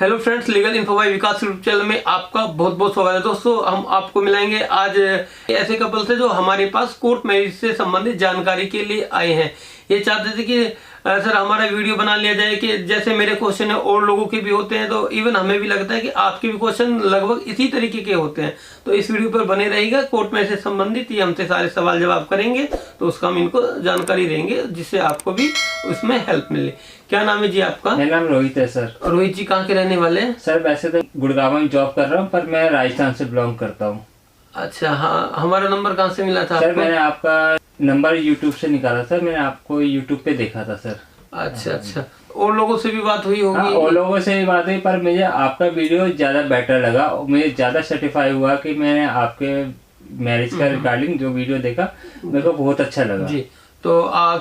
Hello friends, legal info by Vikas YouTube channel में आपका बहुत बहुत स्वागत है। दोस्तों, हम आपको मिलाएंगे आज ऐसे कपल से जो हमारे पास कोर्ट मैरिज से संबंधित जानकारी के लिए आए हैं। ये चाहते थे कि सर हमारा वीडियो बना लिया जाए कि जैसे मेरे क्वेश्चन है और लोगों के भी होते हैं, तो इवन हमें भी लगता है कि आपके भी क्वेश्चन लगभग इसी तरीके के होते हैं। तो इस वीडियो पर बने रहिएगा। कोर्ट मैरिज से संबंधित ये हमसे सारे सवाल जवाब करेंगे, तो उसका हम इनको जानकारी देंगे जिससे आपको भी उसमें हेल्प मिले। क्या नाम है जी आपका? मेरा नाम रोहित है सर। रोहित जी कहाँ के रहने वाले हैं? सर वैसे तो गुड़गांव में जॉब कर रहा हूँ, पर मैं राजस्थान से बिलोंग करता हूँ। अच्छा, हाँ। हमारा नंबर कहाँ से मिला था सर आपको? मैंने आपका नंबर यूट्यूब से निकाला सर। मैंने आपको यूट्यूब पे देखा था सर। अच्छा अच्छा। और लोगों से भी बात हुई होगी? हाँ, और लोगों से भी बात हुई, पर मुझे आपका वीडियो ज्यादा बेटर लगा और मुझे ज्यादा सर्टिफाई हुआ कि मैंने आपके मैरिज का रिगार्डिंग जो वीडियो देखा, मेरे को बहुत अच्छा लगा जी। तो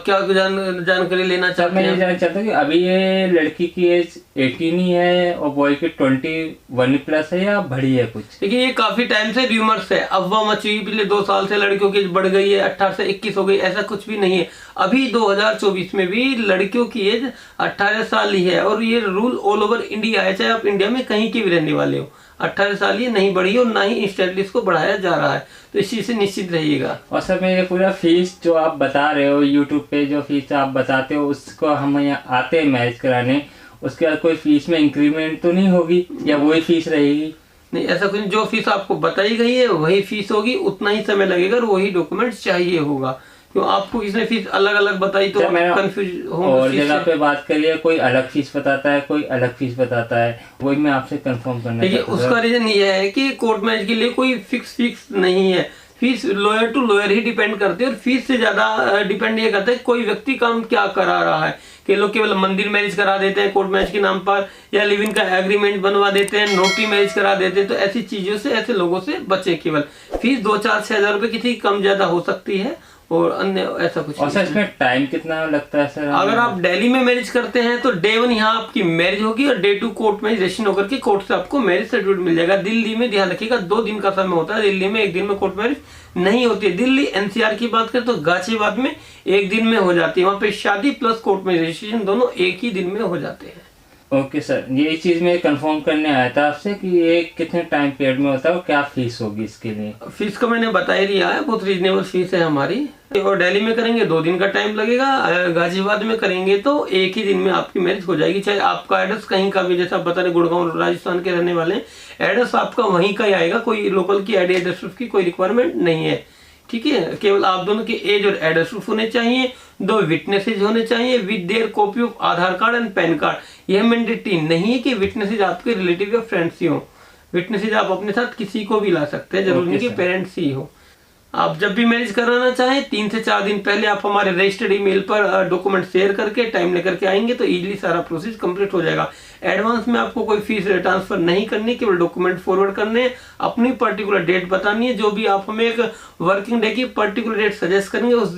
क्या जानकारी लेना चाहते हैं? मैं ये जानना चाहता हूँ कि अभी ये लड़की की एज 18 ही है और बॉय की 21 प्लस है या बड़ी है कुछ? देखिए, ये काफी टाइम से र्यूमर्स है, अफवाह मची हुई। पिछले 2 साल से लड़कियों की एज बढ़ गई है, 18 से 21 हो गई, ऐसा कुछ भी नहीं है। अभी 2024 में भी लड़कियों की एज 18 साल ही है और ये रूल ऑल ओवर इंडिया है, चाहे आप इंडिया में कहीं के भी रहने वाले हो। 18 साल ये नहीं बढ़ी और ना ही इंस्टेंटली इसको बढ़ाया जा रहा है, तो इस चीज से निश्चित रहिएगा। और सर मैं ये पूरा फीस जो आप बता रहे हो यूट्यूब पे, जो फीस आप बताते हो उसको हम यहाँ आते हैं मैरिज कराने, उसके बाद कोई फीस में इंक्रीमेंट तो नहीं होगी या वही फीस रहेगी? नहीं, ऐसा कुछ। जो फीस आपको बताई गई है वही फीस होगी, उतना ही समय लगेगा और वही डॉक्यूमेंट चाहिए होगा। क्यों आपको किसने फीस अलग अलग बताई तो कंफ्यूज हो? और जगह पे बात करिए, कोई अलग फीस बताता है, कोई अलग फीस बताता है, वही मैं आपसे कंफर्म करना देखिए, उसका रीजन ये है कि कोर्ट मैरिज के लिए कोई फिक्स नहीं है। फीस लॉयर टू लॉयर ही डिपेंड करती है और फीस से ज्यादा डिपेंड ये करता है कोई व्यक्ति काम क्या करा रहा है। कि लोग केवल मंदिर मैरिज करा देते हैं कोर्ट मैरिज के नाम पर, या लिव इन का एग्रीमेंट बनवा देते हैं, नोटरी मैरिज करा देते हैं। तो ऐसी चीजों से, ऐसे लोगों से बचे। केवल फीस 2-4-6 हजार रुपए किसी कम ज्यादा हो सकती है और अन्य ऐसा कुछ। और सर इसमें टाइम कितना लगता है सर? अगर आप दिल्ली में मैरिज करते हैं तो डे 1 यहाँ आपकी मैरिज होगी और डे 2 कोर्ट में रजिस्ट्रेशन होकर के कोर्ट से आपको मैरिज सर्टिफिकेट मिल जाएगा। दिल्ली में ध्यान रखिएगा 2 दिन का समय होता है। दिल्ली में 1 दिन में कोर्ट मैरिज नहीं होती है। दिल्ली एनसीआर की बात करें तो गाजियाबाद में 1 दिन में हो जाती है। वहाँ पे शादी प्लस कोर्ट में रजिस्ट्रेशन दोनों एक ही दिन में हो जाते हैं। ओके सर, ये चीज मैं कंफर्म करने आया था आपसे कि ये कितने टाइम पीरियड में होता है और क्या फीस होगी इसके लिए? फीस का मैंने बता ही दिया है, बहुत रीजनेबल फीस है हमारी। और दिल्ली में करेंगे 2 दिन का टाइम लगेगा, गाजियाबाद में करेंगे तो 1 ही दिन में आपकी मैरिज हो जाएगी। चाहे आपका एड्रेस कहीं का भी, जैसा आप बता रहे गुड़गांव राजस्थान के रहने वाले हैं, एड्रेस आपका वहीं का ही आएगा। कोई लोकल की आईडी एड्रेस की कोई रिक्वायरमेंट नहीं है, ठीक है। केवल आप दोनों के एज और एड्रेस प्रूफ होने चाहिए, 2 विटनेसेज होने चाहिए with their copy of Aadhaar card and pan card. यह मैंडेटरी नहीं है कि विटनेसेज आपके रिलेटिव या फ्रेंड्स ही हो। विटनेसेज आप अपने साथ किसी को भी ला सकते हैं, जरूरी नहीं कि पेरेंट्स ही हो। आप जब भी मैरिज कराना चाहें 3 से 4 दिन पहले आप हमारे रजिस्टर्ड ईमेल पर डॉक्यूमेंट शेयर करके टाइम लेकर के आएंगे तो इजीली सारा प्रोसेस कंप्लीट हो जाएगा। एडवांस में आपको कोई फीस ट्रांसफर नहीं करनी, केवल डॉक्यूमेंट फॉरवर्ड करने हैं, अपनी पर्टिकुलर डेट बतानी है। जो भी आप हमें एक वर्किंग डे की पर्टिकुलर डेट सजेस्ट करेंगे उस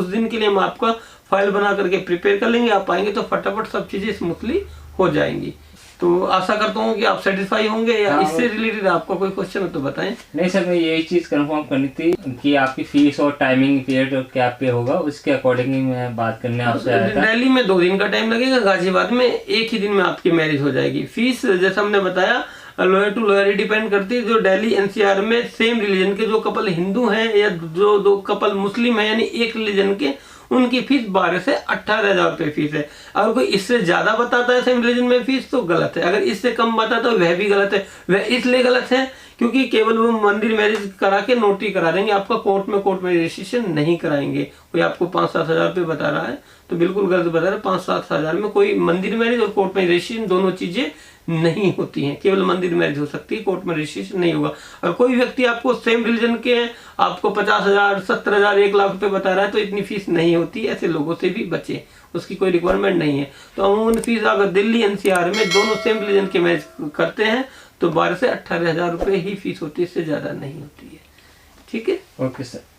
दिन के लिए हम आपका फाइल बना करके प्रिपेयर कर लेंगे। आप आएंगे तो फटाफट सब चीजें स्मूथली हो जाएंगी। तो आशा करता हूँ कि आप सेटिस्फाई होंगे, या इससे रिलेटेड आपका कोई क्वेश्चन हो तो बताएं। नहीं सर, मैं यही चीज कंफर्म करनी थी कि आपकी फीस और टाइमिंग पीरियड क्या पे होगा, उसके अकॉर्डिंग ही मैं बात करने आपसे आया था। दिल्ली में 2 दिन का टाइम लगेगा, गाजियाबाद में 1 ही दिन में आपकी मैरिज हो जाएगी। फीस जैसा हमने बताया लॉयर टू लॉयर ही डिपेंड करती है। जो दिल्ली एनसीआर में सेम रिलीजन के जो कपल हिंदू हैं या जो 2 कपल मुस्लिम है, यानी एक रिलीजन के, उनकी फीस 12 से 18 हजार रुपये फीस है। अगर कोई इससे ज्यादा बताता है सेम रिलीजन में फीस तो गलत है, अगर इससे कम बताता है वह भी गलत है। वह इसलिए गलत है क्योंकि केवल वो मंदिर मैरिज करा के नोटरी करा देंगे, आपका कोर्ट में रजिस्ट्रेशन नहीं कराएंगे। कोई आपको 5-7 हजार रुपये बता रहा है तो बिल्कुल गलत बता रहा है। 5-7 हजार में कोई मंदिर मैरिज और कोर्ट में रजिस्ट्रेशन दोनों चीजें नहीं होती हैं। केवल मंदिर मैरिज हो सकती है, कोर्ट में रजिस्ट्रेशन नहीं होगा। और कोई व्यक्ति आपको सेम रिलीजन के हैं, आपको 50 हजार, 70 हजार, 1 लाख रुपए बता रहा है तो इतनी फीस नहीं होती। ऐसे लोगों से भी बचे, उसकी कोई रिक्वायरमेंट नहीं है। तो अमूमन फीस अगर दिल्ली एनसीआर में दोनों सेम रिलीजन के मैरिज करते हैं तो 12 से 18 हजार रुपये ही फीस होती है, इससे ज्यादा नहीं होती है, ठीक है। Okay sir.